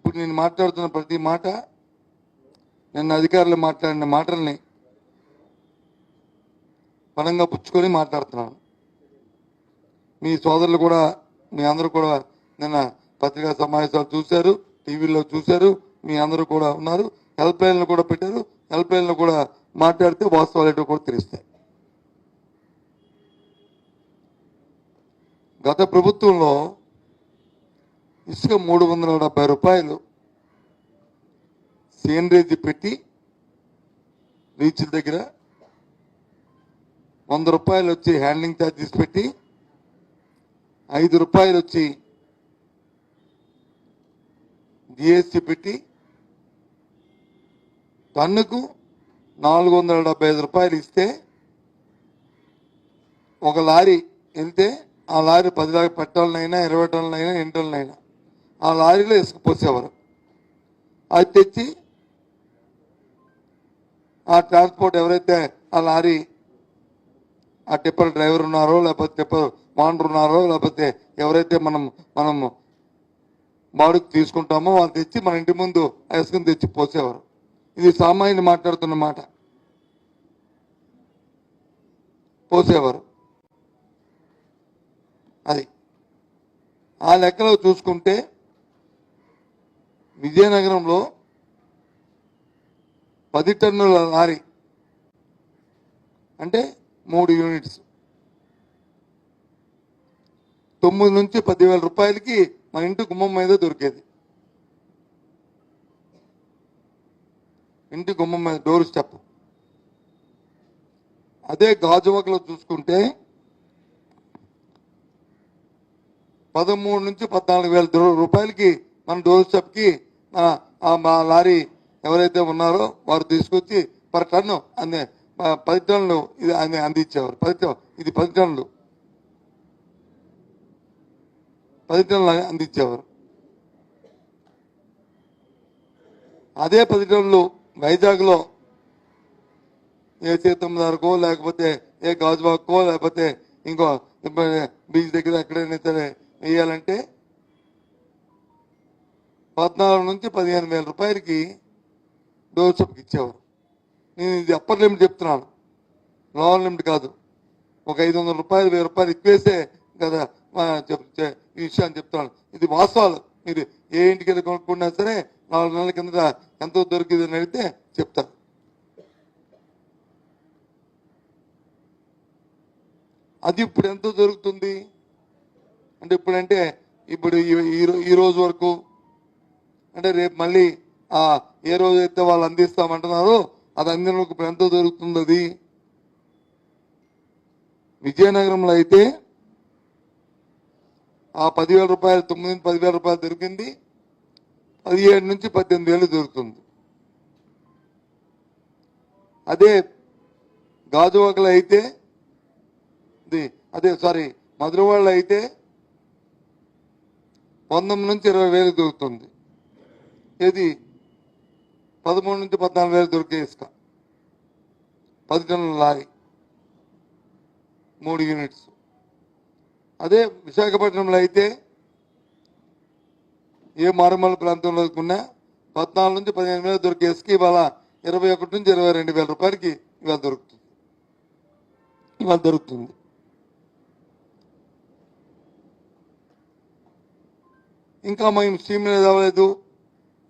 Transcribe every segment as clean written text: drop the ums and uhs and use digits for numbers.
ఇప్పుడు నేను మాట్లాడుతున్న ప్రతి మాట నిన్న అధికారులు మాట్లాడిన మాటల్ని బలంగా పుచ్చుకొని మాట్లాడుతున్నాను. మీ సోదరులు కూడా, మీ అందరూ కూడా నిన్న పత్రికా సమావేశాలు చూశారు, టీవీలో చూశారు, మీ అందరూ కూడా ఉన్నారు. హెల్ప్ లైన్లు కూడా పెట్టారు. హెల్ప్ లైన్లు కూడా మాట్లాడితే వాస్తవాలు ఏంటో కూడా తెలుస్తాయి. గత ప్రభుత్వంలో ఇసుక 370 రూపాయలు సేంద్రేజ్ పెట్టి రీచ్ల దగ్గర 100 రూపాయలు వచ్చి హ్యాండ్లింగ్ ఛార్జెస్ పెట్టి 5 రూపాయలు వచ్చి జిఎస్టీ పెట్టి టన్నుకు 475 రూపాయలు ఇస్తే ఒక లారీ వెళ్తే ఆ లారీ 10 టన్నులైనా 20 టన్నులైనా 8 టన్నులైనా ఆ లారీలో ఇసుక పోసేవారు. అది తెచ్చి ఆ ట్రాన్స్పోర్ట్ ఎవరైతే ఆ లారీ ఆ టిప్పర్ డ్రైవర్ ఉన్నారో, లేకపోతే టిప్పర్ ఓనర్ ఉన్నారో, లేకపోతే ఎవరైతే మనం బాడుకు తీసుకుంటామో వాళ్ళు తెచ్చి మన ఇంటి ముందు ఆ ఇసుకను తెచ్చి పోసేవారు. ఇది సామాన్యులు మాట్లాడుతున్న మాట. పోసేవారు. అది ఆ లెక్కలో చూసుకుంటే విజయనగరంలో 10 టన్నుల లారీ అంటే 3 యూనిట్స్ 9 నుంచి 10,000 రూపాయలకి మన ఇంటి గుమ్మం మీద దొరికేది. ఇంటి గుమ్మం మీద డోర్ స్టెప్. అదే గాజువాకలో చూసుకుంటే 13 నుంచి 14,000 రూపాయలకి మన డోర్ స్టెప్కి మా లారీ ఎవరైతే ఉన్నారో వారు తీసుకొచ్చి పర్ టన్ను 10 టన్నులు ఇది అందించేవారు. 10 టన్నులు 10 టన్నులు అందించేవారు. అదే 10 టన్నులు వైజాగ్లో ఏ సీతమ్మదారుకో, లేకపోతే ఏ గాజువాకో, లేకపోతే ఇంకో బీచ్ దగ్గర ఎక్కడైనా సరే వేయాలంటే 14 నుంచి 15,000 రూపాయలకి డోర్ స్టెప్కి ఇచ్చేవారు. నేను ఇది అప్పర్ లిమిట్ చెప్తున్నాను, లోవర్ లిమిట్ కాదు. ఒక 500 రూపాయలు 1000 రూపాయలు ఎక్కువేసే కదా ఈ విషయాన్ని చెప్తున్నాను. ఇది వాస్తవాలు. మీరు ఏ ఇంటికి వెళ్ళి కొనుక్కున్నా సరే 4 నెలల కింద ఎంతో దొరికిందని అడిగితే చెప్తారు. అది ఇప్పుడు ఎంతో దొరుకుతుంది అంటే ఇప్పుడు ఈ రోజు వరకు అంటే రేపు మళ్ళీ ఏ రోజు అయితే వాళ్ళు అందిస్తామంటున్నారో అది అందినందుకు ఇప్పుడు ఎంతో దొరుకుతుంది. అది విజయనగరంలో అయితే ఆ 10,000 రూపాయలు 9 నుంచి 10,000 రూపాయలు దొరికింది. 17 నుంచి 18,000 దొరుకుతుంది. అదే గాజువాకలో అయితే మధురవాడలో అయితే 19 నుంచి 20,000 దొరుకుతుంది. ఇది 13 నుంచి 14,000 దొరికే ఇసుక 10 టన్నుల లారీ 3 యూనిట్స్. అదే విశాఖపట్నంలో అయితే ఏ మారుమూల ప్రాంతంలో ఉన్న 14 నుంచి 15,000 దొరికే ఇసుక ఇవాళ 21 నుంచి 22,000 రూపాయలకి ఇవాళ దొరుకుతుంది. ఇంకా మేము స్ట్రీమ్లైజ్ అవ్వలేదు,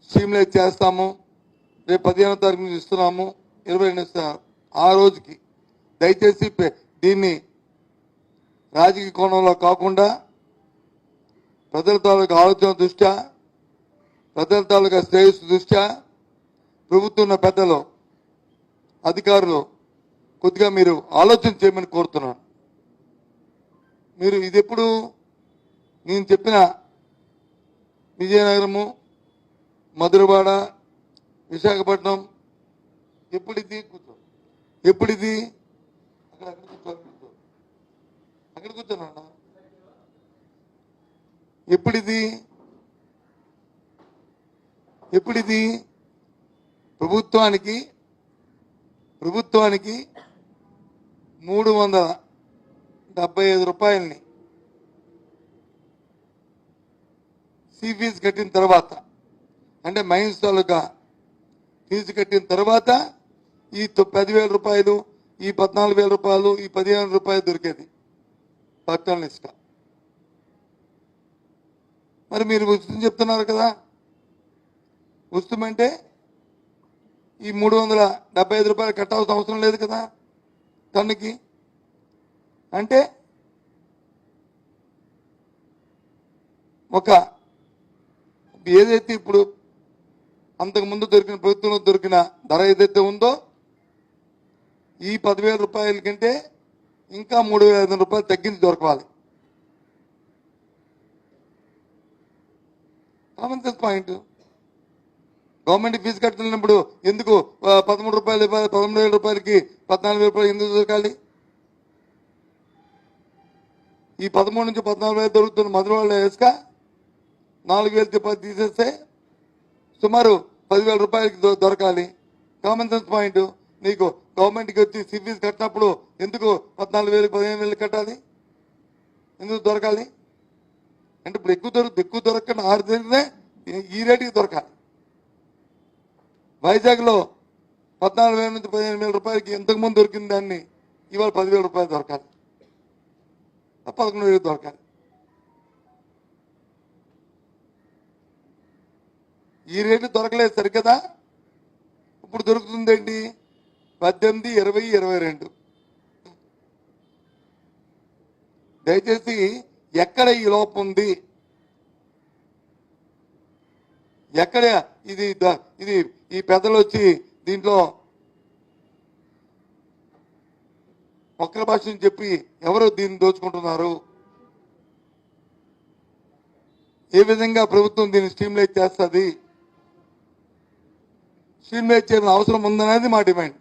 స్ట్రీమ్లైజ్ చేస్తాము, రేపు 15వ తారీఖు నుంచి ఇస్తున్నాము, 22 ఇస్తున్నారు. ఆ రోజుకి దయచేసి దీన్ని రాజకీయ కోణంలో కాకుండా ప్రజల తాలూకా ఆలోచన దృష్ట్యా, ప్రజల తాలూకా శ్రేయస్సు దృష్ట్యా ప్రభుత్వం ఉన్న పెద్దలు, అధికారులు కొద్దిగా మీరు ఆలోచన చేయమని కోరుతున్నాను. మీరు ఇది ఎప్పుడు నేను చెప్పిన విజయనగరము, మధురవాడ, విశాఖపట్నం ఎప్పుడిది అక్కడ కూర్చోనా ఎప్పుడిది ప్రభుత్వానికి 375 రూపాయలని సీ ఫీజు కట్టిన తర్వాత అంటే మైన్స్ తాలూకా ఫీజు కట్టిన తర్వాత ఈ 10,000 రూపాయలు, ఈ 14,000 రూపాయలు, ఈ 15,000 రూపాయలు దొరికేది పట్టణ ఇష్ట. మరి మీరు ఉచితం చెప్తున్నారు కదా, ఉచితం అంటే ఈ 375 రూపాయలు కట్టాల్సిన అవసరం లేదు కదా టన్నుకి. అంటే ఒక ఏదైతే ఇప్పుడు అంతకుముందు దొరికిన ప్రభుత్వంలో దొరికిన ధర ఏదైతే ఉందో ఈ 10,000 రూపాయల కంటే ఇంకా 3,500 రూపాయలు తగ్గించి దొరకాలి. Common sense point. Government fee కట్టినప్పుడు ఎందుకు 13 రూపాయలు 13,000 రూపాయలకి 14,000 రూపాయలు ఎందుకు దొరకాలి? ఈ 13 నుంచి 14,000 దొరుకుతున్న మొదటి వాళ్ళు వేసుక 4,000 తీసేస్తే సుమారు 10,000 రూపాయలకి దొరకాలి. Common sense point. నీకు గవర్నమెంట్కి వచ్చి ఫీజు కట్టినప్పుడు ఎందుకు 14,000 15,000 కట్టాలి? ఎందుకు దొరకాలి? అంటే ఇప్పుడు ఎక్కువ దొరకకుండా 6 జరిగితే ఈ రేటుకి దొరకాలి. వైజాగ్లో 14,000 నుంచి 15,000 రూపాయలకి ఎంతకుముందు దొరికింది దాన్ని ఇవాళ 10,000 రూపాయలు దొరకాలి, 11,000 దొరకాలి. ఈ రేటు దొరకలేదు సరికదా. ఇప్పుడు దొరుకుతుంది ఏంటి? 18, 20, 22. దయచేసి ఎక్కడ ఈ లోపం ఉంది, ఎక్కడ ఇది ఈ పెద్దలు వచ్చి దీంట్లో ఒక్కరి భాషను చెప్పి ఎవరు దీన్ని దోచుకుంటున్నారు, ఏ విధంగా ప్రభుత్వం దీన్ని స్ట్రీమ్లైజ్ చేస్తుంది, స్ట్రీమ్లైజ్ చేయాల్సిన అవసరం ఉందనేది మా డిమాండ్.